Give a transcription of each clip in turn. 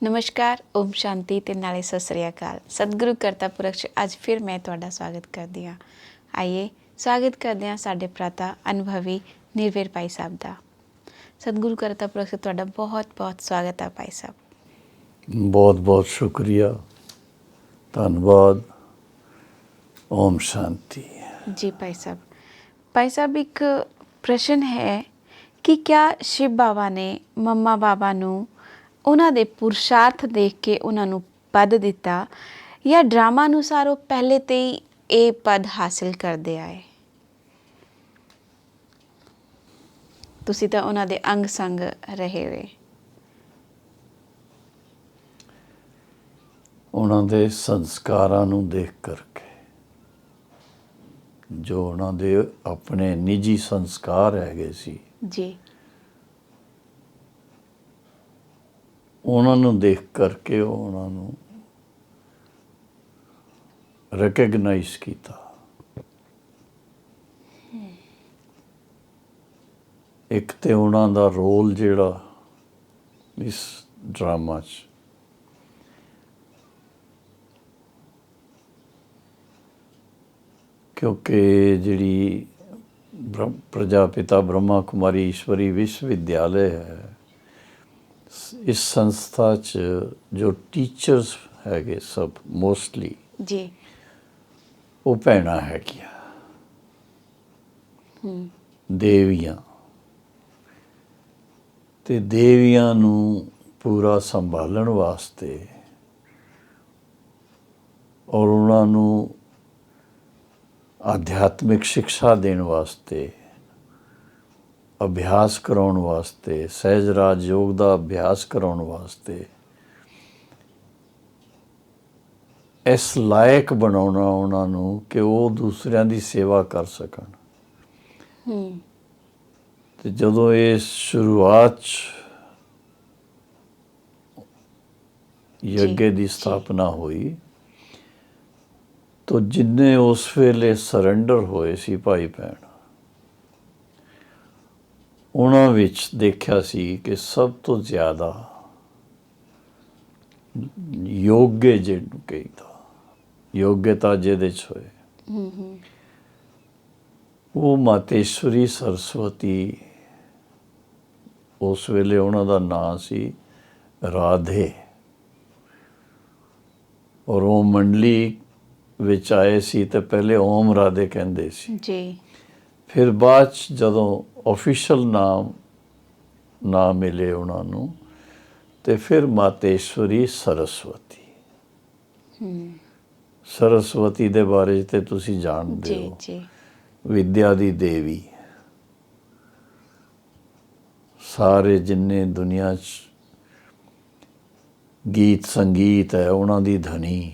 ਨਮਸਕਾਰ, ਓਮ ਸ਼ਾਂਤੀ ਤੇ ਨਾਲੇ ਸਤਿ ਸ੍ਰੀ ਅਕਾਲ। ਸਤਿਗੁਰੂ ਕਰਤਾ ਪੁਰਖ 'ਚ ਅੱਜ ਫਿਰ ਮੈਂ ਤੁਹਾਡਾ ਸਵਾਗਤ ਕਰਦੀ ਹਾਂ। ਆਈਏ ਸਵਾਗਤ ਕਰਦੇ ਹਾਂ ਸਾਡੇ ਭਰਾਤਾ ਅਨੁਭਵੀ ਨਿਰਵੈਰ ਭਾਈ ਸਾਹਿਬ ਦਾ। ਸਤਿਗੁਰੂ ਕਰਤਾ ਪੁਰਖ 'ਚ ਤੁਹਾਡਾ ਬਹੁਤ ਬਹੁਤ ਸਵਾਗਤ ਹੈ ਭਾਈ ਸਾਹਿਬ। ਬਹੁਤ ਬਹੁਤ ਸ਼ੁਕਰੀਆ, ਧੰਨਵਾਦ। ਓਮ ਸ਼ਾਂਤੀ। जी भाई साहब। भाई साहब, एक प्रश्न है कि क्या शिव बाबा ने मम्मा बाबा ਨੂੰ ਉਹਨਾਂ ਦੇ ਪੁਰਸ਼ਾਰਥ ਦੇਖ ਕੇ ਉਹਨਾਂ ਨੂੰ ਪਦ ਦਿੱਤਾ ਜਾਂ ਡਰਾਮਾ ਅਨੁਸਾਰ ਉਹ ਪਹਿਲੇ ਤੇ ਹੀ ਇਹ ਪਦ ਹਾਸਿਲ ਕਰਦੇ ਆਏ? ਤੁਸੀਂ ਤਾਂ ਉਹਨਾਂ ਦੇ ਅੰਗ ਸੰਗ ਰਹੇ ਹੋਏ। ਉਹਨਾਂ ਦੇ ਸੰਸਕਾਰਾਂ ਨੂੰ ਦੇਖ ਕਰਕੇ, ਜੋ ਉਹਨਾਂ ਦੇ ਆਪਣੇ ਨਿੱਜੀ ਸੰਸਕਾਰ ਹੈਗੇ ਸੀ, ਜੀ, ਉਹਨਾਂ ਨੂੰ ਦੇਖ ਕਰਕੇ ਉਹਨਾਂ ਨੂੰ ਰੈਕਗਨਾਈਜ਼ ਕੀਤਾ। ਇੱਕ ਤੇ ਉਹਨਾਂ ਦਾ ਰੋਲ ਜਿਹੜਾ ਇਸ ਡਰਾਮਾ 'ਚ, ਕਿਉਂਕਿ ਜਿਹੜੀ ਪ੍ਰਜਾਪਿਤਾ ਬ੍ਰਹਮਾ ਕੁਮਾਰੀ ਈਸ਼ਵਰੀ ਵਿਸ਼ਵ ਵਿਦਿਆਲੇ ਹੈ, ਇਸ ਸੰਸਥਾ 'ਚ ਜੋ ਟੀਚਰਸ ਹੈਗੇ ਸਭ ਮੋਸਟਲੀ ਜੀ, ਉਹ ਭੈਣਾਂ ਹੈਗੀਆਂ, ਦੇਵੀਆਂ। ਤੇ ਦੇਵੀਆਂ ਨੂੰ ਪੂਰਾ ਸੰਭਾਲਣ ਵਾਸਤੇ ਔਰ ਉਹਨਾਂ ਨੂੰ ਆਧਿਆਤਮਿਕ ਸਿੱਖਿਆ ਦੇਣ ਵਾਸਤੇ, ਅਭਿਆਸ ਕਰਾਉਣ ਵਾਸਤੇ, ਸਹਿਜ ਰਾਜ ਯੋਗ ਦਾ ਅਭਿਆਸ ਕਰਾਉਣ ਵਾਸਤੇ, ਇਸ ਲਾਇਕ ਬਣਾਉਣਾ ਉਹਨਾਂ ਨੂੰ ਕਿ ਉਹ ਦੂਸਰਿਆਂ ਦੀ ਸੇਵਾ ਕਰ ਸਕਣ। ਤੇ ਜਦੋਂ ਇਹ ਸ਼ੁਰੂਆਤ 'ਚ ਯੱਗੇ ਦੀ ਸਥਾਪਨਾ ਹੋਈ, ਤੋ ਜਿੰਨੇ ਉਸ ਵੇਲੇ ਸਰੈਂਡਰ ਹੋਏ ਸੀ ਭਾਈ ਭੈਣ, ਉਹਨਾਂ ਵਿੱਚ ਦੇਖਿਆ ਸੀ ਕਿ ਸਭ ਤੋਂ ਜ਼ਿਆਦਾ ਯੋਗੇ ਜਿਹਨੂੰ ਕਹੀਦਾ, ਯੋਗਤਾ ਜਿਹਦੇ 'ਚ ਹੋਏ, ਉਹ ਮਾਤੇਸ਼ਵਰੀ ਸਰਸਵਤੀ, ਉਸ ਵੇਲੇ ਉਹਨਾਂ ਦਾ ਨਾਂ ਸੀ ਰਾਧੇ। ਔਰ ਉਹ ਮੰਡਲੀ ਵਿੱਚ ਆਏ ਸੀ ਤੇ ਪਹਿਲੇ ਓਮ ਰਾਧੇ ਕਹਿੰਦੇ ਸੀ ਜੀ। ਫਿਰ ਬਾਅਦ 'ਚ ਜਦੋਂ ਆਫੀਸ਼ੀਅਲ ਨਾਮ ਮਿਲੇ ਉਹਨਾਂ ਨੂੰ, ਤੇ ਫਿਰ ਮਾਤੇਸ਼ਵਰੀ ਸਰਸਵਤੀ। ਸਰਸਵਤੀ ਦੇ ਬਾਰੇ 'ਚ ਤੇ ਤੁਸੀਂ ਜਾਣਦੇ ਹੋ, ਵਿਦਿਆ ਦੀ ਦੇਵੀ। ਸਾਰੇ ਜਿੰਨੇ ਦੁਨੀਆ 'ਚ ਗੀਤ ਸੰਗੀਤ ਹੈ, ਉਹਨਾਂ ਦੀ ਧਨੀ।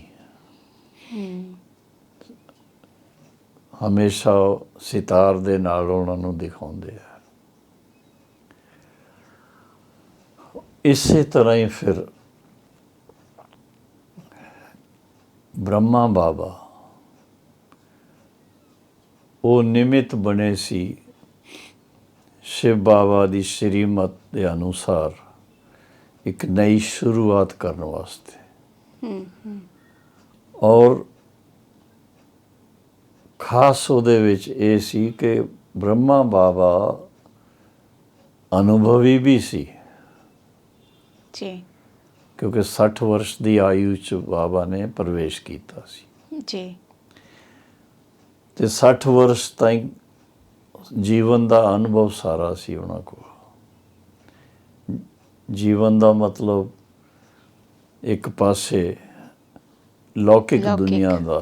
ਹਮੇਸ਼ਾ ਸਿਤਾਰ ਦੇ ਨਾਲ ਉਹਨਾਂ ਨੂੰ ਦਿਖਾਉਂਦੇ ਆ। ਇਸੇ ਤਰ੍ਹਾਂ ਹੀ ਫਿਰ ਬ੍ਰਹਮਾ ਬਾਬਾ, ਉਹ ਨਿਮਿਤ ਬਣੇ ਸੀ ਸ਼ਿਵ ਬਾਬਾ ਦੀ ਸ਼੍ਰੀਮਤ ਦੇ ਅਨੁਸਾਰ ਇੱਕ ਨਈ ਸ਼ੁਰੂਆਤ ਕਰਨ ਵਾਸਤੇ। ਔਰ ਖਾਸ ਉਹਦੇ ਵਿੱਚ ਇਹ ਸੀ ਕਿ ਬ੍ਰਹਮਾ ਬਾਬਾ ਅਨੁਭਵੀ ਵੀ ਸੀ, ਕਿਉਂਕਿ 60 ਵਰਸ਼ ਦੀ ਆਯੂ 'ਚ ਬਾਬਾ ਨੇ ਪ੍ਰਵੇਸ਼ ਕੀਤਾ ਸੀ ਜੀ। ਤੇ 60 ਵਰਸ਼ ਤਾਈਂ ਜੀਵਨ ਦਾ ਅਨੁਭਵ ਸਾਰਾ ਸੀ ਉਹਨਾਂ ਕੋਲ। ਜੀਵਨ ਦਾ ਮਤਲਬ ਇੱਕ ਪਾਸੇ ਲੌਕਿਕ ਦੁਨੀਆ ਦਾ,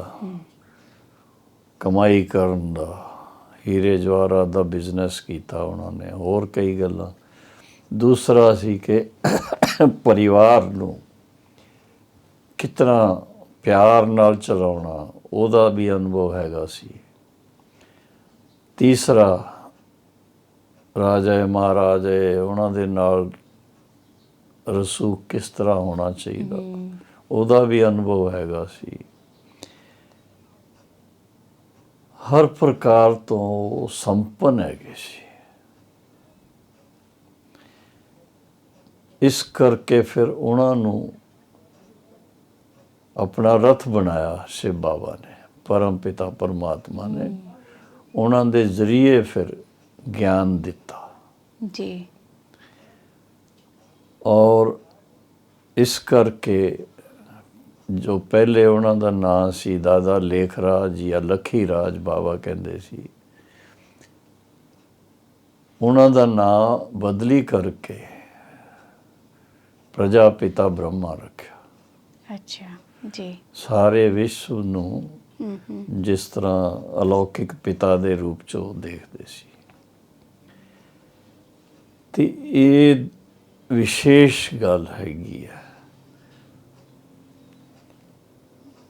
ਕਮਾਈ ਕਰਨ ਦਾ, ਹੀਰੇ ਜਵਾਹਰਾਤ ਦਾ ਬਿਜ਼ਨਸ ਕੀਤਾ ਉਹਨਾਂ ਨੇ, ਹੋਰ ਕਈ ਗੱਲਾਂ। ਦੂਸਰਾ ਸੀ ਕਿ ਪਰਿਵਾਰ ਨੂੰ ਕਿਤਨਾ ਪਿਆਰ ਨਾਲ ਚਲਾਉਣਾ, ਉਹਦਾ ਵੀ ਅਨੁਭਵ ਹੈਗਾ ਸੀ। ਤੀਸਰਾ ਰਾਜਾ ਮਹਾਰਾਜੇ, ਉਹਨਾਂ ਦੇ ਨਾਲ ਰਸੂਖ ਕਿਸ ਤਰ੍ਹਾਂ ਹੋਣਾ ਚਾਹੀਦਾ, ਉਹਦਾ ਵੀ ਅਨੁਭਵ ਹੈਗਾ ਸੀ। ਹਰ ਪ੍ਰਕਾਰ ਤੋਂ ਸੰਪੰਨ ਹੈਗੇ ਸੀ। ਇਸ ਕਰਕੇ ਫਿਰ ਉਹਨਾਂ ਨੂੰ ਆਪਣਾ ਰਥ ਬਣਾਇਆ ਸ਼ਿਵ ਬਾਬਾ ਨੇ, ਪਰਮ ਪਿਤਾ ਪਰਮਾਤਮਾ ਨੇ ਉਹਨਾਂ ਦੇ ਜ਼ਰੀਏ ਫਿਰ ਗਿਆਨ ਦਿੱਤਾ। ਜੀ। ਔਰ ਇਸ ਕਰਕੇ ਜੋ ਪਹਿਲੇ ਉਹਨਾਂ ਦਾ ਨਾਂ ਸੀ ਦਾਦਾ ਲੇਖ ਰਾਜ ਜਾਂ ਲੱਖੀ ਰਾਜ ਬਾਬਾ ਕਹਿੰਦੇ ਸੀ, ਉਹਨਾਂ ਦਾ ਨਾਂ ਬਦਲੀ ਕਰਕੇ ਪ੍ਰਜਾਪਿਤਾ ਬ੍ਰਹਮਾ ਰੱਖਿਆ। ਅੱਛਾ ਜੀ। ਸਾਰੇ ਵਿਸ਼ਵ ਨੂੰ ਜਿਸ ਤਰ੍ਹਾਂ ਅਲੌਕਿਕ ਪਿਤਾ ਦੇ ਰੂਪ 'ਚ ਉਹ ਦੇਖਦੇ ਸੀ। ਤੇ ਇਹ ਵਿਸ਼ੇਸ਼ ਗੱਲ ਹੈਗੀ ਹੈ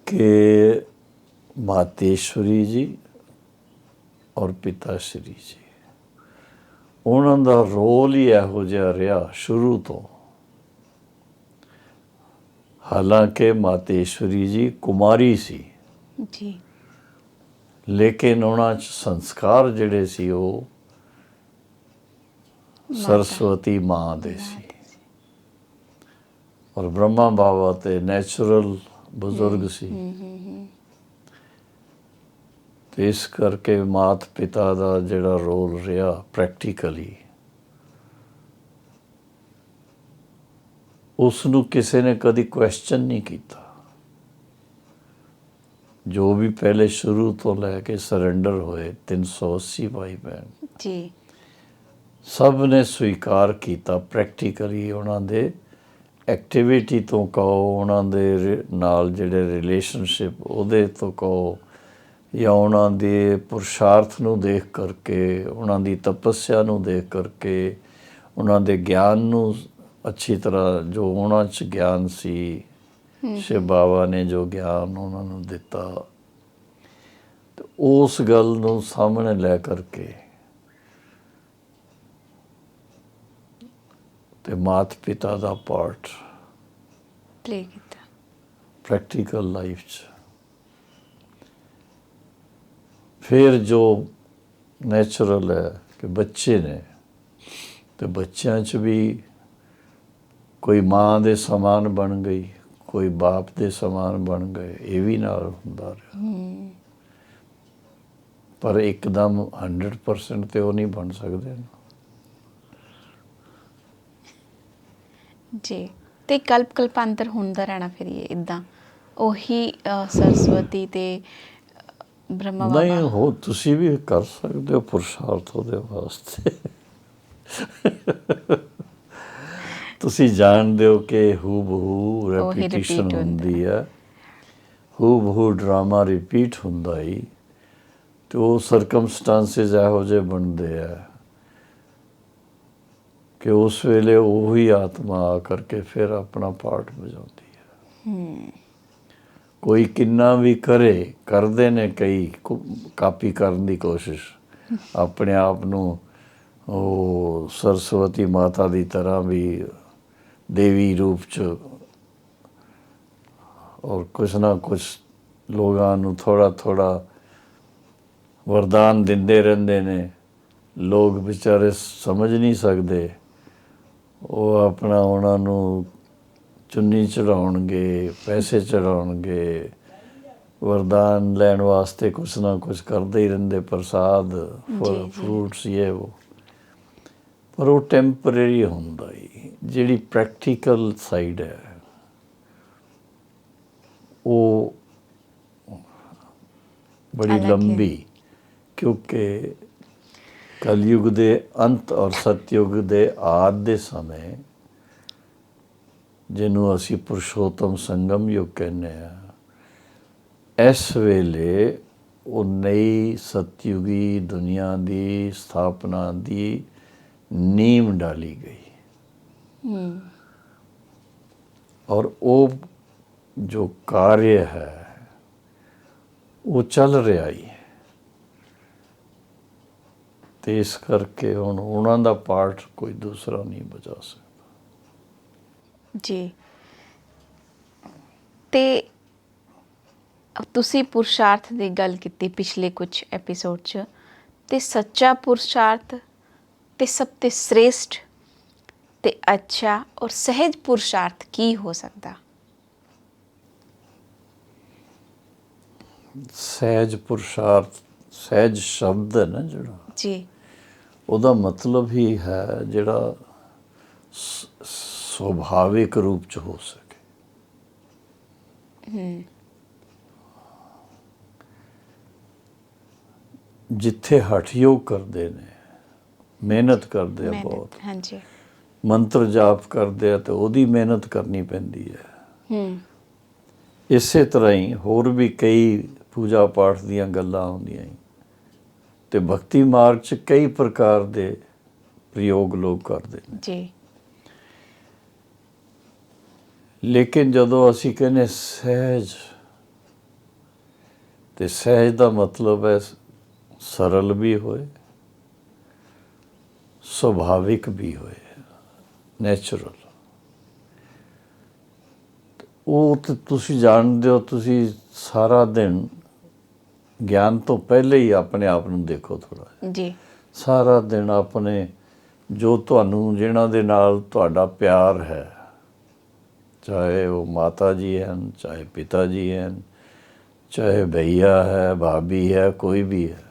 ਕਿ ਮਾਤੇਸ਼ਵਰੀ ਜੀ ਔਰ ਪਿਤਾ ਸ਼੍ਰੀ ਜੀ, ਉਹਨਾਂ ਦਾ ਰੋਲ ਹੀ ਇਹੋ ਜਿਹਾ ਰਿਹਾ ਸ਼ੁਰੂ ਤੋਂ। ਹਾਲਾਂਕਿ ਮਾਤੇਸ਼ਵਰੀ ਜੀ ਕੁਮਾਰੀ ਸੀ ਜੀ। ਲੇਕਿਨ ਉਹਨਾਂ 'ਚ ਸੰਸਕਾਰ ਜਿਹੜੇ ਸੀ ਉਹ ਸਰਸਵਤੀ ਮਾਂ ਦੇ ਸੀ। ਔਰ ਬ੍ਰਹਮਾ ਬਾਬਾ ਤੇ ਨੈਚੁਰਲ ਬਜ਼ੁਰਗ ਸੀ। ਤੇ ਇਸ ਕਰਕੇ ਮਾਤ ਪਿਤਾ ਦਾ ਜਿਹੜਾ ਰੋਲ ਰਿਹਾ ਪ੍ਰੈਕਟੀਕਲੀ, ਉਸ ਨੂੰ ਕਿਸੇ ਨੇ ਕਦੀ ਕੁਐਸਚਨ ਨਹੀਂ ਕੀਤਾ। ਜੋ ਵੀ ਪਹਿਲੇ ਸ਼ੁਰੂ ਤੋਂ ਲੈ ਕੇ ਸਰੈਂਡਰ ਹੋਏ 380 ਭਾਈ ਭੈਣ ਜੀ, ਸਭ ਨੇ ਸਵੀਕਾਰ ਕੀਤਾ ਪ੍ਰੈਕਟੀਕਲੀ। ਉਹਨਾਂ ਦੇ ਐਕਟੀਵਿਟੀ ਤੋਂ ਕਹੋ, ਉਹਨਾਂ ਦੇ ਨਾਲ ਜਿਹੜੇ ਰਿਲੇਸ਼ਨਸ਼ਿਪ ਉਹਦੇ ਤੋਂ ਕਹੋ, ਜਾਂ ਉਹਨਾਂ ਦੇ ਪੁਰਸ਼ਾਰਥ ਨੂੰ ਦੇਖ ਕਰਕੇ, ਉਹਨਾਂ ਦੀ ਤਪੱਸਿਆ ਨੂੰ ਦੇਖ ਕਰਕੇ, ਉਹਨਾਂ ਦੇ ਗਿਆਨ ਨੂੰ ਅੱਛੀ ਤਰ੍ਹਾਂ ਜੋ ਉਹਨਾਂ 'ਚ ਗਿਆਨ ਸੀ, ਸ਼ਿਵ ਬਾਬਾ ਨੇ ਜੋ ਗਿਆਨ ਉਹਨਾਂ ਨੂੰ ਦਿੱਤਾ, ਤੇ ਉਸ ਗੱਲ ਨੂੰ ਸਾਹਮਣੇ ਲੈ ਕਰਕੇ ਤੇ ਮਾਤ ਪਿਤਾ ਦਾ ਪਾਰਟ ਪਲੇ ਕੀਤਾ ਪ੍ਰੈਕਟੀਕਲ ਲਾਈਫ 'ਚ। ਫਿਰ ਜੋ ਨੈਚੁਰਲ ਹੈ ਕਿ ਬੱਚੇ ਨੇ, ਤੇ ਬੱਚਿਆਂ 'ਚ ਵੀ ਕੋਈ ਮਾਂ ਦੇ ਸਮਾਨ ਬਣ ਗਈ, ਕੋਈ ਬਾਪ ਦੇ ਸਮਾਨ ਬਣ ਗਏ, ਇਹ ਵੀ ਨਾਲ ਹੁੰਦਾ ਰਿਹਾ। ਪਰ ਇੱਕਦਮ 100% ਤੇ ਉਹ ਨਹੀਂ ਬਣ ਸਕਦੇ। ਜੀ। ਤੇ ਕਲਪਾਂਤਰ ਹੁੰਦਾ ਰਹਿਣਾ ਫਿਰ ਇਹ ਇਦਾਂ ਉਹੀ ਸਰਸਵਤੀ ਤੇ ਬ੍ਰਹਮਾ ਬਾਬਾ। ਨਹੀਂ, ਹੋ ਤੁਸੀਂ ਵੀ ਕਰ ਸਕਦੇ ਹੋ ਪੁਰਸ਼ਾਰਥ ਉਹਦੇ ਵਾਸਤੇ। ਤੁਸੀਂ ਜਾਣਦੇ ਹੋ ਕਿ ਹੂ ਬਹੂ ਰੈਪੀਟੀਸ਼ਨ ਹੁੰਦੀ ਹੈ, ਹੂ ਬਹੂ ਡਰਾਮਾ ਰਿਪੀਟ ਹੁੰਦਾ ਹੀ, ਤੇ ਉਹ ਸਰਕਮਸਟਾਂਸਿਸ ਇਹੋ ਜਿਹੇ ਬਣਦੇ ਆ ਕਿ ਉਸ ਵੇਲੇ ਉਹੀ ਆਤਮਾ ਆ ਕਰਕੇ ਫਿਰ ਆਪਣਾ ਪਾਰਟ ਵਜਾਉਂਦੀ ਹੈ। ਕੋਈ ਕਿੰਨਾ ਵੀ ਕਰਦੇ ਨੇ ਕਈ ਕਾਪੀ ਕਰਨ ਦੀ ਕੋਸ਼ਿਸ਼, ਆਪਣੇ ਆਪ ਨੂੰ ਉਹ ਸਰਸਵਤੀ ਮਾਤਾ ਦੀ ਤਰ੍ਹਾਂ ਵੀ ਦੇਵੀ ਰੂਪ 'ਚ, ਔਰ ਕੁਛ ਨਾ ਕੁਛ ਲੋਕਾਂ ਨੂੰ ਥੋੜ੍ਹਾ ਥੋੜ੍ਹਾ ਵਰਦਾਨ ਦਿੰਦੇ ਰਹਿੰਦੇ ਨੇ। ਲੋਕ ਵਿਚਾਰੇ ਸਮਝ ਨਹੀਂ ਸਕਦੇ, ਉਹ ਆਪਣਾ ਉਹਨਾਂ ਨੂੰ ਚੁੰਨੀ ਚੜਾਉਣਗੇ, ਪੈਸੇ ਚੜਾਉਣਗੇ, ਵਰਦਾਨ ਲੈਣ ਵਾਸਤੇ ਕੁਛ ਨਾ ਕੁਛ ਕਰਦੇ ਹੀ ਰਹਿੰਦੇ, ਪ੍ਰਸਾਦ, ਫਰੂਟਸ, ਇਹ ਉਹ। ਪਰ ਉਹ ਟੈਂਪਰੇਰੀ ਹੁੰਦਾ ਹੀ। ਜਿਹੜੀ ਪ੍ਰੈਕਟੀਕਲ ਸਾਈਡ ਹੈ ਉਹ ਬੜੀ ਲੰਬੀ, ਕਿਉਂਕਿ ਕਲਯੁਗ ਦੇ ਅੰਤ ਔਰ ਸਤਯੁਗ ਦੇ ਆਦਿ ਦੇ ਸਮੇਂ, ਜਿਹਨੂੰ ਅਸੀਂ ਪੁਰਸ਼ੋਤਮ ਸੰਗਮ ਯੁੱਗ ਕਹਿੰਦੇ ਹਾਂ, ਇਸ ਵੇਲੇ ਉਹ ਨਈ ਸਤਯੁਗੀ ਦੁਨੀਆ ਦੀ ਸਥਾਪਨਾ ਦੀ ਨੀਂਹ ਡਾਲੀ ਗਈ। ਔਰ ਉਹ ਜੋ ਕਾਰਜ ਹੈ ਉਹ ਚੱਲ ਰਿਹਾ ਹੀ ਹੈ। ਤੇ ਇਸ ਕਰਕੇ ਹੁਣ ਉਹਨਾਂ ਦਾ ਪਾਰਟ ਕੋਈ ਦੂਸਰਾ ਨਹੀਂ ਬਜਾ ਸਕਦਾ। ਜੀ। ਤੇ ਤੁਸੀਂ ਪੁਰਸ਼ਾਰਥ ਦੀ ਗੱਲ ਕੀਤੀ ਪਿਛਲੇ ਕੁਝ ਐਪੀਸੋਡ 'ਚ, ਤੇ ਸੱਚਾ ਪੁਰਸ਼ਾਰਥ ਤੇ ਸਭ ਤੋਂ ਸ੍ਰੇਸ਼ਟ ਤੇ ਅੱਛਾ ਔਰ ਸਹਿਜ ਪੁਰਸ਼ਾਰਥ ਕੀ ਹੋ ਸਕਦਾ? ਸਹਿਜ ਪੁਰਸ਼ਾਰਥ, ਸਹਿਜ ਸ਼ਬਦ ਹੈ ਨਾ ਜਿਹੜਾ, ਜੀ ਉਹਦਾ ਮਤਲਬ ਹੀ ਹੈ ਜਿਹੜਾ ਸੁਭਾਵਿਕ ਰੂਪ ਚ ਹੋ ਸਕੇ। ਜਿੱਥੇ ਹਠਯੋਗ ਕਰਦੇ ਨੇ, ਮਿਹਨਤ ਕਰਦੇ ਆ ਬਹੁਤ, ਹਾਂਜੀ ਮੰਤਰ ਜਾਪ ਕਰਦੇ ਆ ਤੇ ਉਹਦੀ ਮਿਹਨਤ ਕਰਨੀ ਪੈਂਦੀ ਹੈ। ਇਸੇ ਤਰ੍ਹਾਂ ਹੀ ਹੋਰ ਵੀ ਕਈ ਪੂਜਾ ਪਾਠ ਦੀਆਂ ਗੱਲਾਂ ਹੁੰਦੀਆਂ ਤੇ ਭਗਤੀ ਮਾਰਗ 'ਚ ਕਈ ਪ੍ਰਕਾਰ ਦੇ ਪ੍ਰਯੋਗ ਲੋਕ ਕਰਦੇ ਨੇ। ਜੀ ਲੇਕਿਨ ਜਦੋਂ ਅਸੀਂ ਕਹਿੰਦੇ ਸਹਿਜ, ਤੇ ਸਹਿਜ ਦਾ ਮਤਲਬ ਹੈ ਸਰਲ ਵੀ ਹੋਏ, ਸੁਭਾਵਿਕ ਵੀ ਹੋਏ, ਨੈਚੁਰਲ। ਉਹ ਤੇ ਤੁਸੀਂ ਜਾਣਦੇ ਹੋ, ਤੁਸੀਂ ਸਾਰਾ ਦਿਨ ਗਿਆਨ ਤੋਂ ਪਹਿਲੇ ਹੀ ਆਪਣੇ ਆਪ ਨੂੰ ਦੇਖੋ ਥੋੜ੍ਹਾ। ਜੀ ਸਾਰਾ ਦਿਨ ਆਪਣੇ ਜੋ ਤੁਹਾਨੂੰ, ਜਿਹਨਾਂ ਦੇ ਨਾਲ ਤੁਹਾਡਾ ਪਿਆਰ ਹੈ, ਚਾਹੇ ਉਹ ਮਾਤਾ ਜੀ ਹਨ, ਚਾਹੇ ਪਿਤਾ ਜੀ ਹਨ, ਚਾਹੇ ਭਈਆ ਹੈ, ਭਾਬੀ ਹੈ, ਕੋਈ ਵੀ ਹੈ,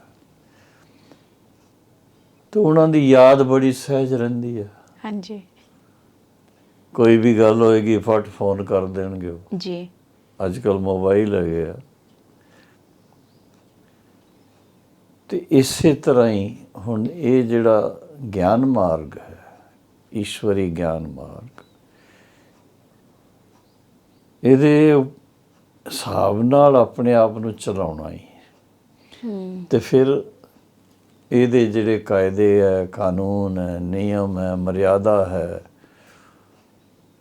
ਤੇ ਉਹਨਾਂ ਦੀ ਯਾਦ ਬੜੀ ਸਹਿਜ ਰਹਿੰਦੀ ਹੈ। ਹਾਂਜੀ ਕੋਈ ਵੀ ਗੱਲ ਹੋਏਗੀ ਫਟ ਫੋਨ ਕਰ ਦੇਣਗੇ ਉਹ। ਜੀ ਅੱਜ ਕੱਲ੍ਹ ਮੋਬਾਈਲ ਹੈਗੇ ਆ। ਤੇ ਇਸੇ ਤਰ੍ਹਾਂ ਹੀ ਹੁਣ ਇਹ ਜਿਹੜਾ ਗਿਆਨ ਮਾਰਗ ਹੈ, ਈਸ਼ਵਰੀ ਗਿਆਨ ਮਾਰਗ, ਇਹਦੇ ਹਿਸਾਬ ਨਾਲ ਆਪਣੇ ਆਪ ਨੂੰ ਚਲਾਉਣਾ ਹੀ। ਤੇ ਫਿਰ ਇਹਦੇ ਜਿਹੜੇ ਕਾਇਦੇ ਹੈ, ਕਾਨੂੰਨ ਹੈ, ਨਿਯਮ ਹੈ, ਮਰਿਆਦਾ ਹੈ,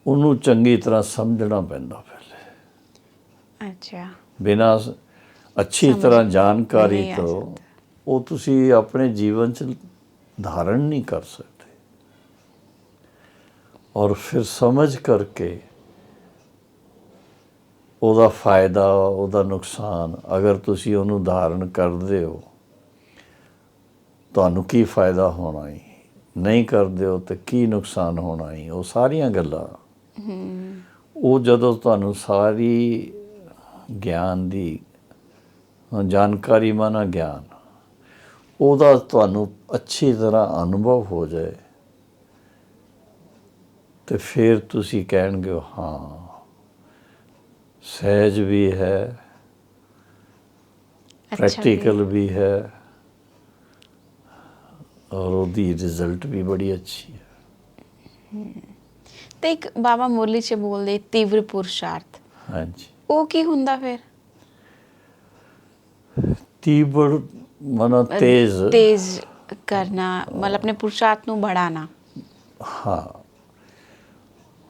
ਉਹਨੂੰ ਚੰਗੀ ਤਰ੍ਹਾਂ ਸਮਝਣਾ ਪੈਂਦਾ ਪਹਿਲੇ। ਅੱਛਾ ਬਿਨਾਂ ਅੱਛੀ ਤਰ੍ਹਾਂ ਜਾਣਕਾਰੀ ਨਹੀਂ ਆ ਤੋਂ ਉਹ ਤੁਸੀਂ ਆਪਣੇ ਜੀਵਨ 'ਚ ਧਾਰਨ ਨਹੀਂ ਕਰ ਸਕਦੇ। ਔਰ ਫਿਰ ਸਮਝ ਕਰਕੇ ਉਹਦਾ ਫਾਇਦਾ, ਉਹਦਾ ਨੁਕਸਾਨ, ਅਗਰ ਤੁਸੀਂ ਉਹਨੂੰ ਧਾਰਨ ਕਰਦੇ ਹੋ ਤੁਹਾਨੂੰ ਕੀ ਫਾਇਦਾ ਹੋਣਾ ਹੈ, ਨਹੀਂ ਕਰਦੇ ਹੋ ਤਾਂ ਕੀ ਨੁਕਸਾਨ ਹੋਣਾ ਹੈ, ਉਹ ਸਾਰੀਆਂ ਗੱਲਾਂ ਉਹ ਜਦੋਂ ਤੁਹਾਨੂੰ ਸਾਰੀ ਗਿਆਨ ਦੀ ਜਾਣਕਾਰੀ, ਮਾਨਾ ਗਿਆਨ, ਉਹਦਾ ਤੁਹਾਨੂੰ ਅੱਛੀ ਤਰ੍ਹਾਂ ਅਨੁਭਵ ਹੋ ਜਾਏ ਤੇ ਫਿਰ ਤੁਸੀਂ ਕਹਿਣਗੇ ਹਾਂ ਸਹਿਜ ਵੀ ਹੈ, ਪ੍ਰੈਕਟੀਕਲ ਵੀ ਹੈ, ਔਰ ਉਹਦੀ ਰਿਜ਼ਲਟ ਵੀ ਬੜੀ ਅੱਛੀ ਹੈ। ਤੇ ਇੱਕ ਬਾਬਾ ਮੁਰਲੀ 'ਚ ਬੋਲਦੇ ਤੀਵਰ ਪੁਰਸ਼ਾਰਥ, ਹਾਂਜੀ, ਉਹ ਕੀ ਹੁੰਦਾ ਫਿਰ? ਤੀਬਰ ਮਨਾ ਤੇਜ਼ ਕਰਨਾ, ਮਤਲਬ ਆਪਣੇ ਪੁਰਸ਼ਾਰਥ ਨੂੰ बढ़ाना। ਹਾਂ,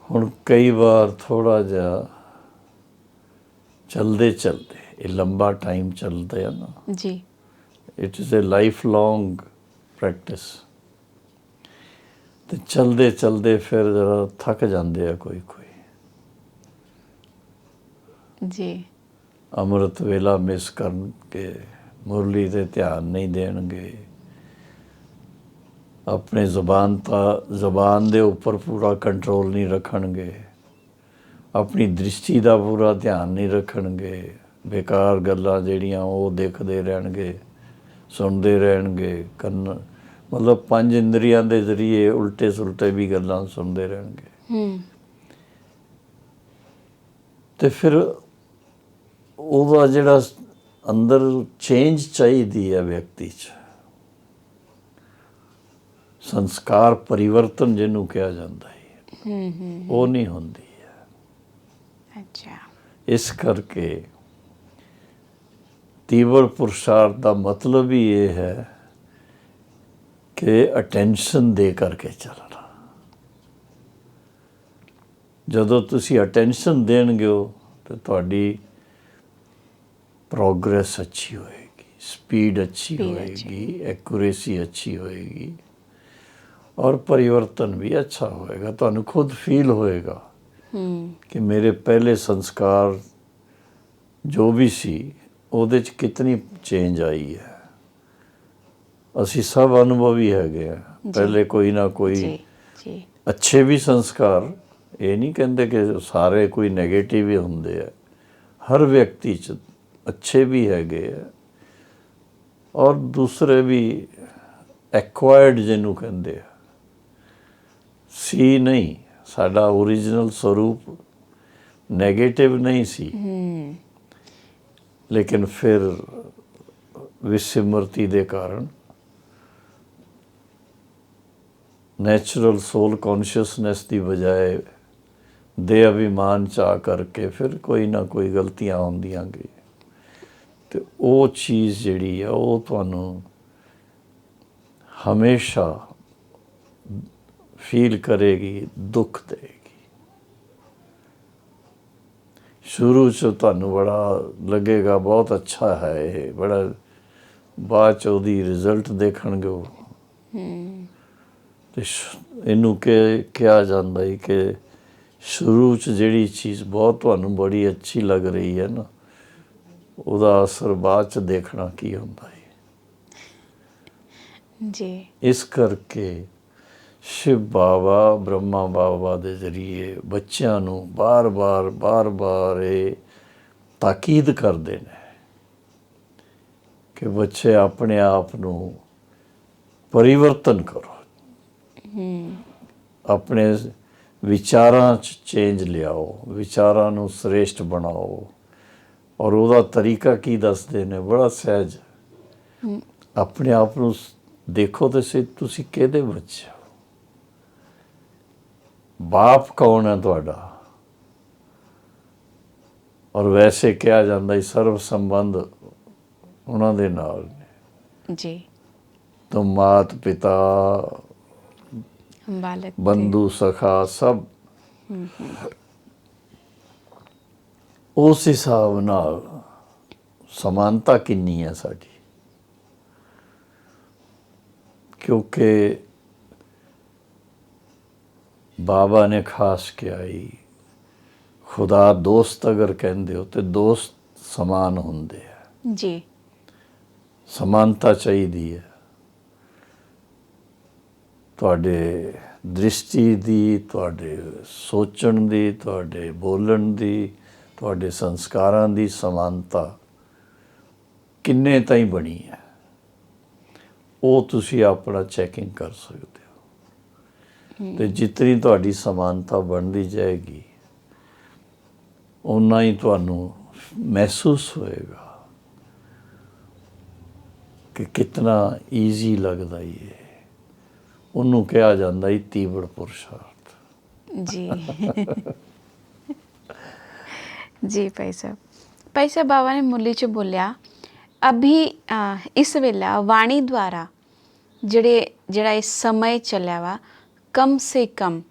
ਹੁਣ ਕਈ ਵਾਰ ਥੋੜ੍ਹਾ ਜਿਹਾ ਚਲਦੇ ਚਲਦੇ, ਇਹ ਲੰਬਾ ਟਾਈਮ ਚੱਲਦਾ ਹੈ ਨਾ ਜੀ, it is a life long practice. ਤੇ ਚਲਦੇ ਚਲਦੇ ਫਿਰ ਜਰਾ ਥੱਕ ਜਾਂਦੇ ਆ ਕੋਈ ਜੀ ਅੰਮ੍ਰਿਤ ਵੇਲਾ ਮਿਸ ਕਰਨਗੇ, ਮੁਰਲੀ 'ਤੇ ਧਿਆਨ ਨਹੀਂ ਦੇਣਗੇ, ਆਪਣੇ ਜ਼ੁਬਾਨ ਦੇ ਉੱਪਰ ਪੂਰਾ ਕੰਟਰੋਲ ਨਹੀਂ ਰੱਖਣਗੇ, ਆਪਣੀ ਦ੍ਰਿਸ਼ਟੀ ਦਾ ਪੂਰਾ ਧਿਆਨ ਨਹੀਂ ਰੱਖਣਗੇ, ਬੇਕਾਰ ਗੱਲਾਂ ਜਿਹੜੀਆਂ ਉਹ ਦੇਖਦੇ ਰਹਿਣਗੇ, ਸੁਣਦੇ ਰਹਿਣਗੇ, ਮਤਲਬ 5 ਇੰਦਰੀਆਂ ਦੇ ਜ਼ਰੀਏ ਉਲਟੇ ਸੁਲਟੇ ਵੀ ਗੱਲਾਂ ਸੁਣਦੇ ਰਹਿਣਗੇ। ਤੇ ਫਿਰ ਉਹਦਾ ਜਿਹੜਾ ਅੰਦਰ ਚੇਂਜ ਚਾਹੀਦੀ ਹੈ ਵਿਅਕਤੀ 'ਚ, ਸੰਸਕਾਰ ਪਰਿਵਰਤਨ ਜਿਹਨੂੰ ਕਿਹਾ ਜਾਂਦਾ ਹੈ, ਉਹ ਨਹੀਂ ਹੁੰਦੀ ਹੈ। ਅੱਛਾ, ਇਸ ਕਰਕੇ ਤੀਵਰ ਪੁਰਸ਼ਾਰਥ ਦਾ ਮਤਲਬ ਹੀ ਇਹ ਹੈ ਕਿ ਅਟੈਂਸ਼ਨ ਦੇ ਕਰਕੇ ਚੱਲਣਾ। ਜਦੋਂ ਤੁਸੀਂ ਅਟੈਂਸ਼ਨ ਦੇਣਗੇ ਹੋ ਤਾਂ ਤੁਹਾਡੀ ਪ੍ਰੋਗਰੈਸ ਅੱਛੀ ਹੋਏਗੀ, ਸਪੀਡ ਅੱਛੀ ਹੋਏਗੀ, ਐਕੂਰੇਸੀ ਅੱਛੀ ਹੋਏਗੀ, ਔਰ ਪਰਿਵਰਤਨ ਵੀ ਅੱਛਾ ਹੋਏਗਾ। ਤੁਹਾਨੂੰ ਖੁਦ ਫੀਲ ਹੋਏਗਾ ਕਿ ਮੇਰੇ ਪਹਿਲੇ ਸੰਸਕਾਰ ਜੋ ਵੀ ਸੀ ਉਹਦੇ 'ਚ ਕਿਤਨੀ ਚੇਂਜ ਆਈ ਹੈ। ਅਸੀਂ ਸਭ ਅਨੁਭਵੀ ਹੈਗੇ ਆ, ਪਹਿਲੇ ਕੋਈ ਨਾ ਕੋਈ ਅੱਛੇ ਵੀ ਸੰਸਕਾਰ, ਇਹ ਨਹੀਂ ਕਹਿੰਦੇ ਕਿ ਸਾਰੇ ਕੋਈ ਨੈਗੇਟਿਵ ਹੀ ਹੁੰਦੇ ਆ, ਹਰ ਵਿਅਕਤੀ 'ਚ ਅੱਛੇ ਵੀ ਹੈਗੇ ਆ ਔਰ ਦੂਸਰੇ ਵੀ ਐਕਵਾਇਰਡ ਜਿਹਨੂੰ ਕਹਿੰਦੇ ਆ, ਸੀ ਨਹੀਂ। ਸਾਡਾ ਓਰੀਜਨਲ ਸਰੂਪ ਨੈਗੇਟਿਵ ਨਹੀਂ ਸੀ, ਲੇਕਿਨ ਫਿਰ ਵਿਸਿਮਰਤੀ ਦੇ ਕਾਰਨ ਨੈਚੁਰਲ ਸੋਲ ਕੌਨਸ਼ੀਅਸਨੈਸ ਦੀ ਬਜਾਏ ਦੇ ਅਭਿਮਾਨ ਚਾ ਕਰਕੇ ਫਿਰ ਕੋਈ ਨਾ ਕੋਈ ਗਲਤੀਆਂ ਹੁੰਦੀਆਂ ਗਈ, ਤੇ ਉਹ ਚੀਜ਼ ਜਿਹੜੀ ਆ ਉਹ ਤੁਹਾਨੂੰ ਹਮੇਸ਼ਾ ਫੀਲ ਕਰੇਗੀ, ਦੁੱਖ ਦੇਗੀ। ਸ਼ੁਰੂ 'ਚ ਤੁਹਾਨੂੰ ਬੜਾ ਲੱਗੇਗਾ ਬਹੁਤ ਅੱਛਾ ਹੈ ਇਹ, ਬੜਾ, ਬਾਅਦ 'ਚ ਉਹਦੀ ਰਿਜ਼ਲਟ ਦੇਖਣਗੇ ਉਹ। ਤੇ ਇਹਨੂੰ ਕਿਹਾ ਜਾਂਦਾ ਹੈ ਕਿ ਸ਼ੁਰੂ 'ਚ ਜਿਹੜੀ ਚੀਜ਼ ਬਹੁਤ ਤੁਹਾਨੂੰ ਬੜੀ ਅੱਛੀ ਲੱਗ ਰਹੀ ਹੈ ਨਾ, ਉਹਦਾ ਅਸਰ ਬਾਅਦ 'ਚ ਦੇਖਣਾ ਕੀ ਹੁੰਦਾ ਹੈ ਜੀ। ਇਸ ਕਰਕੇ ਸ਼ਿਵ ਬਾਬਾ, ਬ੍ਰਹਮਾ ਬਾਬਾ ਦੇ ਜ਼ਰੀਏ ਬੱਚਿਆਂ ਨੂੰ ਬਾਰ-ਬਾਰ ਇਹ ਤਾਕੀਦ ਕਰਦੇ ਨੇ ਕਿ ਬੱਚੇ ਆਪਣੇ ਆਪ ਨੂੰ ਪਰਿਵਰਤਨ ਕਰੋ, ਆਪਣੇ ਵਿਚਾਰਾਂ 'ਚ ਚੇਂਜ ਲਿਆਓ, ਵਿਚਾਰਾਂ ਨੂੰ ਸ੍ਰੇਸ਼ਟ ਬਣਾਓ। ਔਰ ਉਹਦਾ ਤਰੀਕਾ ਕੀ ਦੱਸਦੇ ਨੇ, ਬੜਾ ਸਹਿਜ। ਆਪਣੇ ਆਪ ਨੂੰ ਦੇਖੋ ਤੇ ਸਹੀ, ਤੁਸੀਂ ਕਿਹਦੇ ਬੱਚੇ ਹੋ, ਬਾਪ ਕੌਣ ਹੈ ਤੁਹਾਡਾ। ਔਰ ਵੈਸੇ ਕਿਹਾ ਜਾਂਦਾ ਹੈ ਸਰਵ ਸੰਬੰਧ ਉਹਨਾਂ ਦੇ ਨਾਲ ਨੇ ਜੀ। तो मात पिता बालक बंधु सखा सब ਉਸ ਹਿਸਾਬ ਨਾਲ ਸਮਾਨਤਾ ਕਿੰਨੀ ਹੈ ਸਾਡੀ, ਕਿਉਂਕਿ ਬਾਬਾ ਨੇ ਖਾਸ ਕਿਹਾ ਹੀ ਖੁਦਾ ਦੋਸਤ ਅਗਰ ਕਹਿੰਦੇ ਹੋ ਤੇ ਦੋਸਤ ਸਮਾਨ ਹੁੰਦੇ ਆ ਜੀ। ਸਮਾਨਤਾ ਚਾਹੀਦੀ ਹੈ ਤੁਹਾਡੇ ਦ੍ਰਿਸ਼ਟੀ ਦੀ, ਤੁਹਾਡੇ ਸੋਚਣ ਦੀ, ਤੁਹਾਡੇ ਬੋਲਣ ਦੀ, ਤੁਹਾਡੇ ਸੰਸਕਾਰਾਂ ਦੀ ਸਮਾਨਤਾ ਕਿੰਨੇ ਤਾਈਂ ਬਣੀ ਹੈ, ਉਹ ਤੁਸੀਂ ਆਪਣਾ ਚੈਕਿੰਗ ਕਰ ਸਕਦੇ ਹੋ। ਤੇ ਜਿਤਨੀ ਤੁਹਾਡੀ ਸਮਾਨਤਾ ਬਣਦੀ ਜਾਏਗੀ ਓਨਾ ਹੀ ਤੁਹਾਨੂੰ ਮਹਿਸੂਸ ਹੋਏਗਾ ਕਿ ਕਿਤਨਾ ਈਜ਼ੀ ਲੱਗਦਾ ਇਹ। ਉਹਨੂੰ ਕਿਹਾ ਜਾਂਦਾ ਹੈ ਤੀਵੜ ਪੁਰਸ਼ਾਰਥ। ਜੀ। ਜੀ ਭਾਈ ਸਾਹਿਬ ਬਾਬਾ ਨੇ ਮੁਰਲੀ 'ਚ ਬੋਲਿਆ, ਅਭੀ ਇਸ ਵੇਲਾ ਵਾਣੀ ਦੁਆਰਾ ਜਿਹੜਾ ਇਹ ਸਮੇਂ ਚੱਲਿਆ ਵਾ, ਕਮ ਸੇ ਕਮ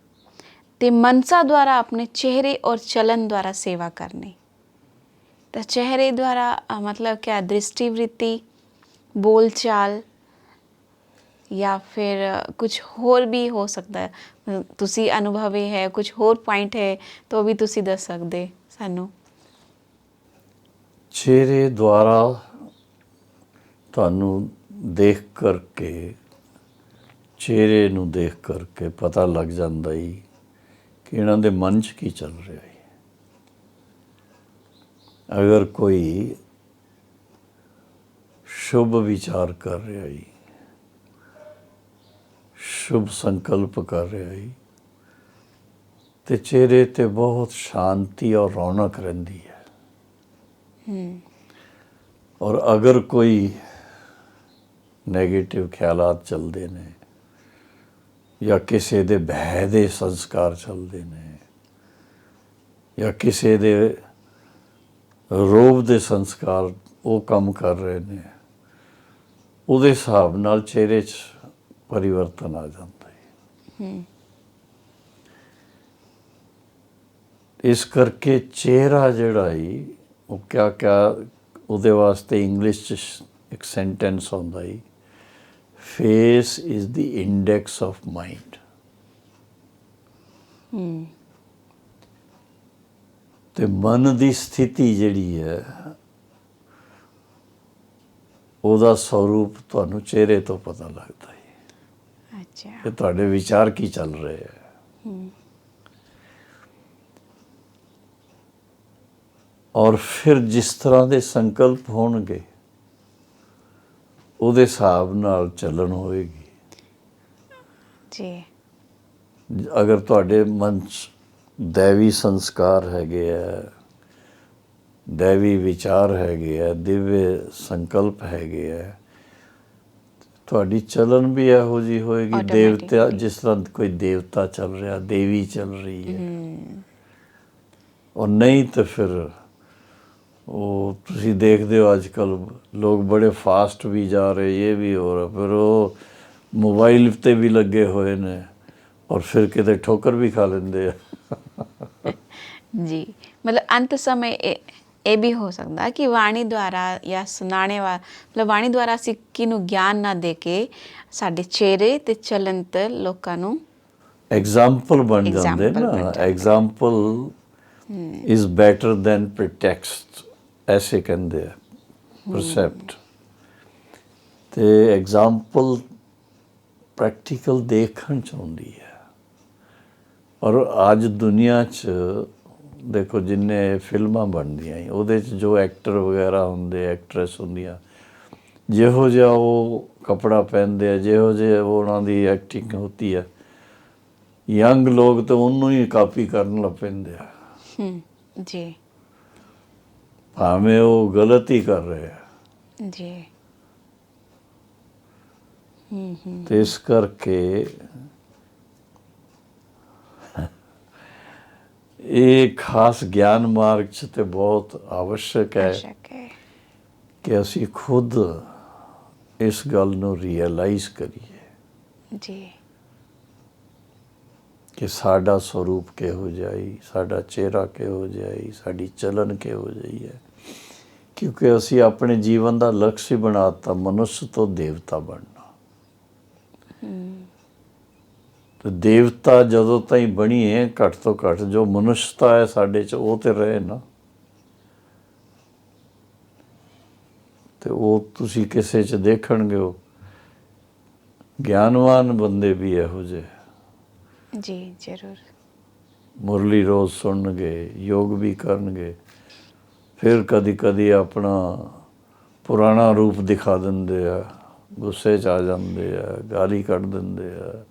ਤੇ ਮਨਸਾ ਦੁਆਰਾ ਆਪਣੇ ਚਿਹਰੇ ਔਰ ਚਲਨ ਦੁਆਰਾ ਸੇਵਾ ਕਰਨੀ। ਤਾਂ ਚਿਹਰੇ ਦੁਆਰਾ मतलब क्या, दृष्टि वृत्ति, बोल चाल ਜਾਂ ਫਿਰ ਕੁਝ ਹੋਰ ਵੀ ਹੋ ਸਕਦਾ ਹੈ। ਤੁਸੀਂ ਅਨੁਭਵੀ ਹੈ, ਕੁਝ ਹੋਰ ਪੁਆਇੰਟ ਹੈ ਤਾਂ ਉਹ ਵੀ ਤੁਸੀਂ ਦੱਸ ਸਕਦੇ ਸਾਨੂੰ। ਚਿਹਰੇ ਦੁਆਰਾ ਤੁਹਾਨੂੰ ਦੇਖ ਕਰਕੇ, ਚਿਹਰੇ ਨੂੰ ਦੇਖ ਕਰਕੇ ਪਤਾ ਲੱਗ ਜਾਂਦਾ ਹੀ ਕਿ ਇਹਨਾਂ ਦੇ ਮਨ 'ਚ ਕੀ ਚੱਲ ਰਿਹਾ ਹੈ। ਅਗਰ ਕੋਈ ਸ਼ੁਭ ਵਿਚਾਰ ਕਰ ਰਿਹਾ ਹੈ, शुभ संकल्प कर रहा है, तो चेहरे ते बहुत शांति और रौनक रहिंदी है। और अगर कोई नैगेटिव ख्यालात चलते ने या किसी दे भय दे संस्कार चलते ने या किसी दे रोब दे संस्कार वो काम कर रहे ने, उहदे हिसाब नाल चेहरे 'च परिवर्तन आ जाता है। इस करके चेहरा जिहड़ा है वो क्या क्या उहदे वास्ते इंग्लिश च एक सेंटेंस होंदा है, face is the index of mind. ते मन की स्थिति जिहड़ी है ਉਹਦਾ ਸਰੂਪ ਤੁਹਾਨੂੰ ਚਿਹਰੇ ਤੋਂ ਪਤਾ ਲੱਗਦਾ ਹੈ। ਅੱਛਾ। ਕਿ ਤੁਹਾਡੇ ਵਿਚਾਰ ਕੀ ਚੱਲ ਰਹੇ ਹੈ। ਔਰ ਫਿਰ ਜਿਸ ਤਰ੍ਹਾਂ ਦੇ ਸੰਕਲਪ ਹੋਣਗੇ ਉਹਦੇ ਹਿਸਾਬ ਨਾਲ ਚੱਲਣ ਹੋਏਗੀ। ਜੀ ਅਗਰ ਤੁਹਾਡੇ ਮਨ 'ਚ ਦੈਵੀ ਸੰਸਕਾਰ ਹੈਗੇ ਆ, ਦੈਵੀ ਵਿਚਾਰ ਹੈਗੇ ਆ, ਦਿਵਯ ਸੰਕਲਪ ਹੈਗੇ ਆ, ਤੁਹਾਡੀ ਚੱਲਣ ਵੀ ਇਹੋ ਜਿਹੀ ਹੋਏਗੀ। ਦੇਵਤਾ, ਜਿਸ ਤਰ੍ਹਾਂ ਕੋਈ ਦੇਵਤਾ ਚੱਲ ਰਿਹਾ, ਦੇਵੀ ਚੱਲ ਰਹੀ ਹੈ। ਔਰ ਨਹੀਂ ਤਾਂ ਫਿਰ ਉਹ ਤੁਸੀਂ ਦੇਖਦੇ ਹੋ ਅੱਜ ਕੱਲ੍ਹ ਲੋਕ ਬੜੇ ਫਾਸਟ ਵੀ ਜਾ ਰਹੇ, ਇਹ ਵੀ ਹੋ ਰਿਹਾ, ਫਿਰ ਉਹ ਮੋਬਾਈਲ 'ਤੇ ਵੀ ਲੱਗੇ ਹੋਏ ਨੇ ਔਰ ਫਿਰ ਕਿਤੇ ਠੋਕਰ ਵੀ ਖਾ ਲੈਂਦੇ ਆ। ਜੀ ਮਤਲਬ ਅੰਤ ਸਮੇਂ ਇਹ ਵੀ ਹੋ ਸਕਦਾ ਕਿ ਬਾਣੀ ਦੁਆਰਾ ਜਾਂ ਸੁਣਾਣੇ ਵਾਲਾ, ਮਤਲਬ ਬਾਣੀ ਦੁਆਰਾ ਅਸੀਂ ਕਿਹਨੂੰ ਗਿਆਨ ਨਾ ਦੇ ਕੇ ਸਾਡੇ ਚਿਹਰੇ ਤੇ ਚੱਲਣ ਤੇ ਲੋਕਾਂ ਨੂੰ ਐਗਜ਼ਾਮਪਲ ਬਣ ਜਾਂਦੇ ਨਾ। ਐਗਜ਼ਾਮਪਲ ਇਜ਼ ਬੈਟਰ ਦੈਨ ਪ੍ਰਟੈਕਸਟ, ਐਸੇ ਕਹਿੰਦੇ ਆ ਪ੍ਰਸੈਪਟ। ਤੇ ਐਗਜ਼ਾਮਪਲ ਪ੍ਰੈਕਟੀਕਲ ਦੇਖਣ 'ਚ ਆਉਂਦੀ ਹੈ। ਔਰ ਅੱਜ ਦੁਨੀਆ 'ਚ ਦੇਖੋ ਜਿੰਨੇ ਫਿਲਮਾਂ ਬਣਦੀਆਂ ਉਹਦੇ 'ਚ ਜੋ ਐਕਟਰ ਵਗੈਰਾ ਹੁੰਦੇ, ਐਕਟਰੈਸ ਹੁੰਦੀਆਂ, ਜਿਹੋ ਜਿਹਾ ਉਹ ਕੱਪੜਾ ਪਹਿਨਦੇ ਆ, ਜਿਹੋ ਜਿਹਾ ਉਹਨਾਂ ਦੀ ਐਕਟਿੰਗ ਹੁੰਦੀ ਹੈ, ਯੰਗ ਲੋਕ ਤਾਂ ਉਹਨੂੰ ਹੀ ਕਾਪੀ ਕਰਨ ਲੱਗ ਪੈਂਦੇ ਆ। ਜੀ ਭਾਵੇਂ ਉਹ ਗਲਤ ਹੀ ਕਰ ਰਹੇ ਆ। ਜੀ ਤੇ ਇਸ ਕਰਕੇ ਇਹ ਖਾਸ ਗਿਆਨ ਮਾਰਗ 'ਚ ਤੇ ਬਹੁਤ ਆਵਸ਼ਕ ਹੈ ਕਿ ਅਸੀਂ ਖੁਦ ਇਸ ਗੱਲ ਨੂੰ ਰੀਅਲਾਈਜ਼ ਕਰੀਏ ਜੀ ਕਿ ਸਾਡਾ ਸਰੂਪ ਕਿਹੋ ਜਿਹਾ ਹੈ, ਸਾਡਾ ਚਿਹਰਾ ਕਿਹੋ ਜਿਹਾ ਹੈ, ਸਾਡੀ ਚੱਲਣ ਕਿਹੋ ਜਿਹੀ ਹੈ। ਕਿਉਂਕਿ ਅਸੀਂ ਆਪਣੇ ਜੀਵਨ ਦਾ ਲਕਸ਼ ਹੀ ਬਣਾਤਾ ਮਨੁੱਖ ਤੋਂ ਦੇਵਤਾ ਬਣਨਾ। ਤੇ ਦੇਵਤਾ ਜਦੋਂ ਤਾਈਂ ਬਣੀਏ, ਘੱਟ ਤੋਂ ਘੱਟ ਜੋ ਮਨੁੱਖਤਾ ਹੈ ਸਾਡੇ 'ਚ ਉਹ ਤੇ ਰਹੇ ਨਾ। ਤੇ ਉਹ ਤੁਸੀਂ ਕਿਸੇ 'ਚ ਦੇਖਣਗੇ ਉਹ ਗਿਆਨਵਾਨ ਬੰਦੇ ਵੀ ਇਹੋ ਜਿਹੇ। ਜੀ ਜ਼ਰੂਰ। ਮੁਰਲੀ ਰੋਜ਼ ਸੁਣਨਗੇ, ਯੋਗ ਵੀ ਕਰਨਗੇ, ਫਿਰ ਕਦੀ ਕਦੀ ਆਪਣਾ ਪੁਰਾਣਾ ਰੂਪ ਦਿਖਾ ਦਿੰਦੇ ਆ, ਗੁੱਸੇ 'ਚ ਆ ਜਾਂਦੇ ਆ, ਗਾਲੀ ਕੱਢ ਦਿੰਦੇ ਆ,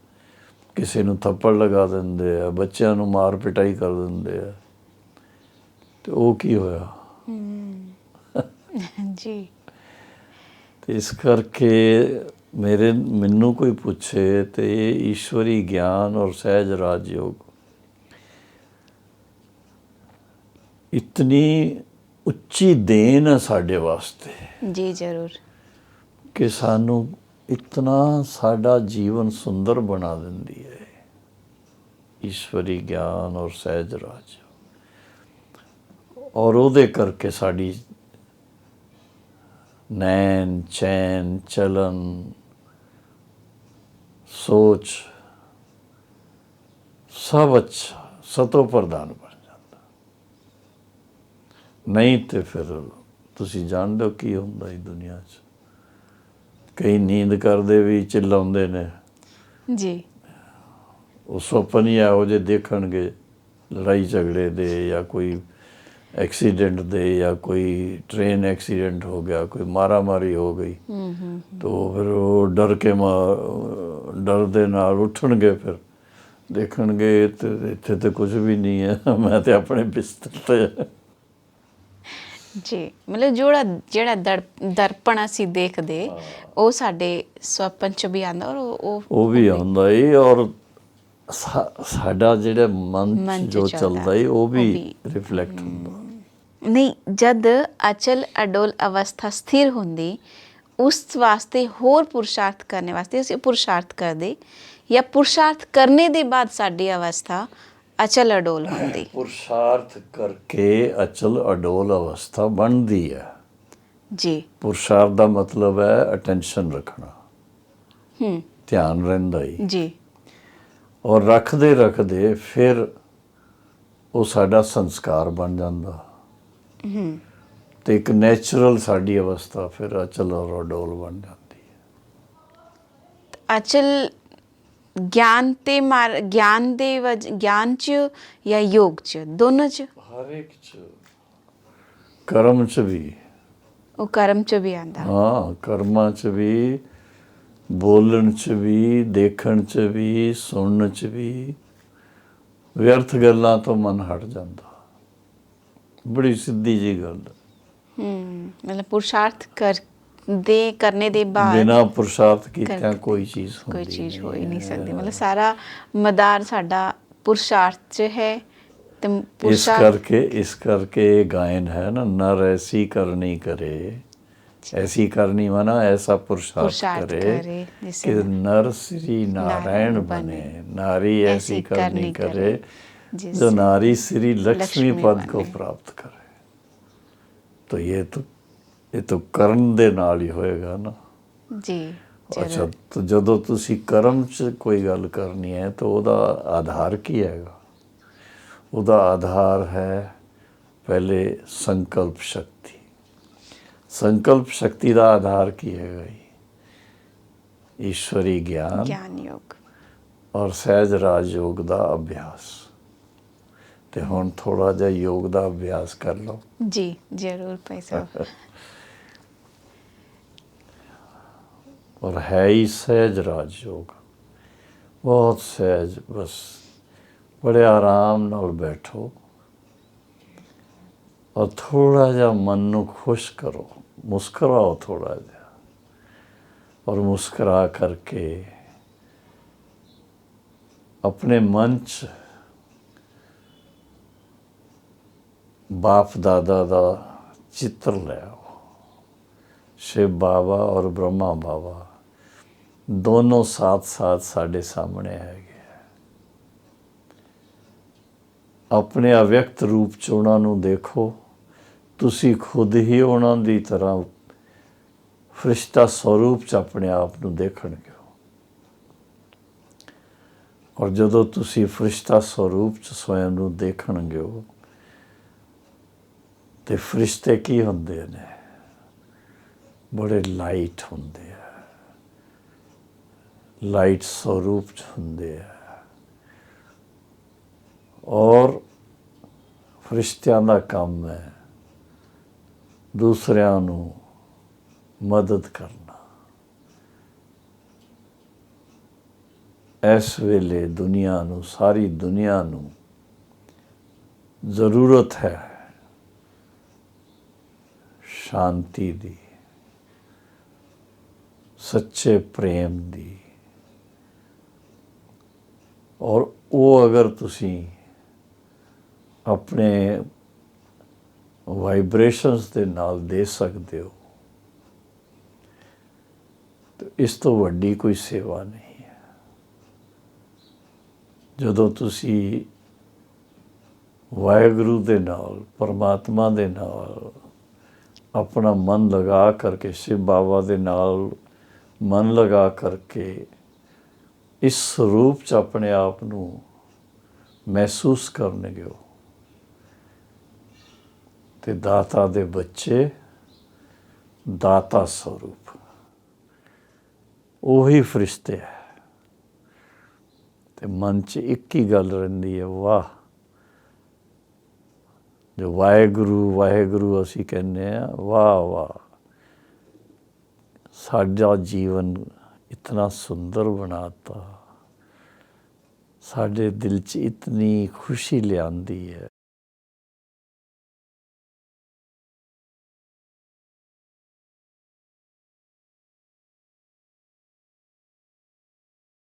ਕਿਸੇ ਨੂੰ ਥੱਪੜ ਲਗਾ ਦਿੰਦੇ ਆ, ਬੱਚਿਆਂ ਨੂੰ ਮਾਰ ਪਿਟਾਈ ਕਰ ਦਿੰਦੇ ਆ। ਤੇ ਉਹ ਕੀ ਹੋਇਆ? ਜੀ ਤੇ ਇਸ ਕਰਕੇ ਮੈਨੂੰ ਕੋਈ ਪੁੱਛੇ ਤੇ ਇਹ ਈਸ਼ਵਰੀ ਗਿਆਨ ਔਰ ਸਹਿਜ ਰਾਜ ਯੋਗ ਇਤਨੀ ਉੱਚੀ ਦੇਣ ਹੈ ਸਾਡੇ ਵਾਸਤੇ। ਜੀ ਜ਼ਰੂਰ। ਕਿ ਸਾਨੂੰ ਇਤਨਾ ਸਾਡਾ ਜੀਵਨ ਸੁੰਦਰ ਬਣਾ ਦਿੰਦੀ ਹੈ ਈਸ਼ਵਰੀ ਗਿਆਨ ਔਰ ਸਹਿਜ ਰਾਜ। ਔਰ ਉਹਦੇ ਕਰਕੇ ਸਾਡੀ ਨੈਣ, ਚੈਨ, ਚਲਨ, ਸੋਚ ਸਭ ਅੱਛਾ ਸਤੋ ਪ੍ਰਧਾਨ ਬਣ ਜਾਂਦਾ। ਨਹੀਂ ਤੇ ਫਿਰ ਤੁਸੀਂ ਜਾਣਦੇ ਹੋ ਕੀ ਹੁੰਦਾ ਇਸ ਦੁਨੀਆ 'ਚ। ਕਈ ਨੀਂਦ ਕਰਦੇ ਵੀ ਚਿল্ਲਾਉਂਦੇ ਨੇ। ਜੀ ਉਹ ਸੁਪਨ ਹੀ ਇਹੋ ਜਿਹੇ ਦੇਖਣਗੇ, ਲੜਾਈ ਝਗੜੇ ਦੇ ਜਾਂ ਕੋਈ ਐਕਸੀਡੈਂਟ ਦੇ, ਜਾਂ ਕੋਈ ਟ੍ਰੇਨ ਐਕਸੀਡੈਂਟ ਹੋ ਗਿਆ, ਕੋਈ ਮਾਰਾ ਮਾਰੀ ਹੋ ਗਈ, ਤਾਂ ਫਿਰ ਉਹ ਡਰ ਦੇ ਨਾਲ ਉੱਠਣਗੇ, ਫਿਰ ਦੇਖਣਗੇ ਤੇ ਇੱਥੇ ਤਾਂ ਕੁਝ ਵੀ ਨਹੀਂ ਹੈ, ਮੈਂ ਤੇ ਆਪਣੇ ਬਿਸਤਰ 'ਤੇ। ਜੀ ਮਤਲਬ ਜਿਹੜਾ ਦਰਪਣ ਅਸੀਂ ਦੇਖਦੇ ਉਹ ਸਾਡੇ ਸੁਪਨ 'ਚ ਵੀ ਆਉਂਦਾ, ਔਰ ਉਹ ਵੀ ਆਉਂਦਾ ਏ। ਔਰ ਸਾਡਾ ਜਿਹੜਾ ਮਨ 'ਚ ਜੋ ਚੱਲਦਾ ਏ ਉਹ ਵੀ ਰਿਫਲੈਕਟ ਹੁੰਦਾ। ਨਹੀਂ, ਜਦ ਅਚਲ ਅਡੋਲ ਅਵਸਥਾ ਸਥਿਰ ਹੁੰਦੀ, ਉਸ ਵਾਸਤੇ ਹੋਰ ਪੁਰਸ਼ਾਰਥ ਕਰਨ ਵਾਸਤੇ ਅਸੀਂ ਪੁਰਸ਼ਾਰਥ ਕਰਦੇ, ਜਾਂ ਪੁਰਸ਼ਾਰਥ ਕਰਨੇ ਦੇ ਬਾਅਦ ਸਾਡੀ ਅਵਸਥਾ ਅਚਲ ਅਡੋਲ ਹੁੰਦੀ। ਪੁਰਸ਼ਾਰਥ ਕਰਕੇ ਅਚਲ ਅਡੋਲ ਅਵਸਥਾ ਬਣਦੀ ਹੈ। ਜੀ ਪੁਰਸ਼ਾਰਥ ਦਾ ਮਤਲਬ ਹੈ ਅਟੈਂਸ਼ਨ ਰੱਖਣਾ, ਧਿਆਨ ਰਹਿੰਦਾ ਹੀ। ਜੀ ਔਰ ਰੱਖਦੇ ਰੱਖਦੇ ਫਿਰ ਉਹ ਸਾਡਾ ਸੰਸਕਾਰ ਬਣ ਜਾਂਦਾ। ਤੇ ਇੱਕ ਨੈਚੁਰਲ ਸਾਡੀ ਅਵਸਥਾ ਫਿਰ ਅਚਲ ਔਰ ਅਡੋਲ ਬਣ ਜਾਂਦੀ ਹੈ। ਅਚਲ ਗਿਆਨ ਦੇ ਗਿਆਨ ਚ ਜਾਂ ਯੋਗ ਚ, ਦੋਨੋਂ ਚ? ਹਰ ਇੱਕ ਚ, ਕਰਮ ਚ ਵੀ। ਉਹ ਕਰਮ ਚ ਵੀ ਆਂਦਾ। ਹਾਂ, ਕਰਮਾਂ ਚ ਵੀ, ਬੋਲਣ ਚ ਵੀ, ਦੇਖਣ ਚ ਵੀ, ਸੁਣਨ ਚ ਵੀ। ਵਿਅਰਥ ਗੱਲਾਂ ਤੋਂ ਮਨ ਹਟ ਜਾਂਦਾ। ਬੜੀ ਸਿੱਧੀ ਜੀ ਗੱਲ। ਮਤਲਬ ਪੁਰਸ਼ਾਰਥ ਕਰਨੇ ਦੇ ਬਾਅਦ, ਬਿਨਾਂ ਪੁਰਸ਼ਾਰਥ ਕੀਤਿਆਂ ਕਰਕੇ ਕੋਈ ਚੀਜ਼ ਕੋਈ ਹੁੰਦੀ ਚੀਜ਼ ਹੋ ਹੀ ਨਹੀਂ ਸਕਦੀ। ਹੈ। ਮਤਲਬ ਸਾਰਾ ਮਦਾਰ ਸਾਡਾ ਪੁਰਸ਼ਾਰਥ ਚ ਹੈ ਤੇ ਇਸ ਕਰਕੇ ਇਹ ਗਾਇਨ ਹੈ ਨਾ, ਨਰ ਐਸੀ ਕਰਨੀ ਕਰੇ, ऐसी करनी माना ऐसा पुरुषार्थ करे जिससे कि नर श्री नारायण बने, नारी ऐसी करनी करे जो नारी श्री लक्ष्मी पद को प्राप्त करे। तो ये तो कर्म दे नाल ही होएगा ना जी। अच्छा, तो ਜਦੋਂ ਤੁਸੀਂ ਕਰਮ 'ਚ ਕੋਈ ਗੱਲ ਕਰਨੀ ਹੈ ਤਾਂ ਉਹਦਾ ਆਧਾਰ ਕੀ ਹੈਗਾ? ਉਹਦਾ ਆਧਾਰ ਹੈ ਪਹਿਲੇ ਸੰਕल्प शक्ति। संकल्प शक्ति का आधार की है? ईश्वरी ज्ञान योग और सहज राजयोग का अभ्यास। तो हुण थोड़ा जिहा योग का अभ्यास कर लो जी। जरूर भाई साहब। और है ही सहज राजयोग, बहुत सहज। बस बड़े आराम नाल बैठो और थोड़ा जिहा मन नूं खुश करो, मुस्कुराओ थोड़ा जिहा, और मुस्कुरा करके अपने मन च बाप दादा का चित्र ले आओ। शिव बाबा और ब्रह्मा बाबा दोनों साथ साथ साढ़े सामने है। अपने अव्यक्त रूप च उन्हां नूं देखो, तुसी खुद ही उन्हां दी तरह फरिश्ता स्वरूप च अपने आप नूं देखणगे। और जदों तुसी फरिश्ता स्वरूप च स्वयं नूं देखणगे ते फरिश्ते की हुंदे ने? बड़े लाइट हुंदे आ, लाइट स्वरूप च हुंदे आ। और फरिश्तियां दा काम है दूसरियां नूं मदद करना। इस वेले दुनिया नूं, सारी दुनिया नूं जरूरत है शांति दी, सच्चे प्रेम दी। और वो अगर तुसी अपने वाइब्रेशनस के नाल दे सकते हो तो इस तो वड्डी कोई सेवा नहीं है। जदों तुसी वाहिगुरु दे नाल, परमात्मा दे नाल अपना मन लगा करके, शिव बाबा दे नाल मन लगा करके इस स्वरूप च अपने आप नूं महसूस करनगे हो ते दाता दे बच्चे, दाता स्वरूप ਉਹੀ फरिश्ते है। ते मन च एक ही गल रहिंदी है, वाह जो वाहेगुरु वाहेगुरु असी कहने हैं, वाह वाह साडा जीवन इतना सुंदर बनाता, साडे दिल च इतनी खुशी लियांदी है,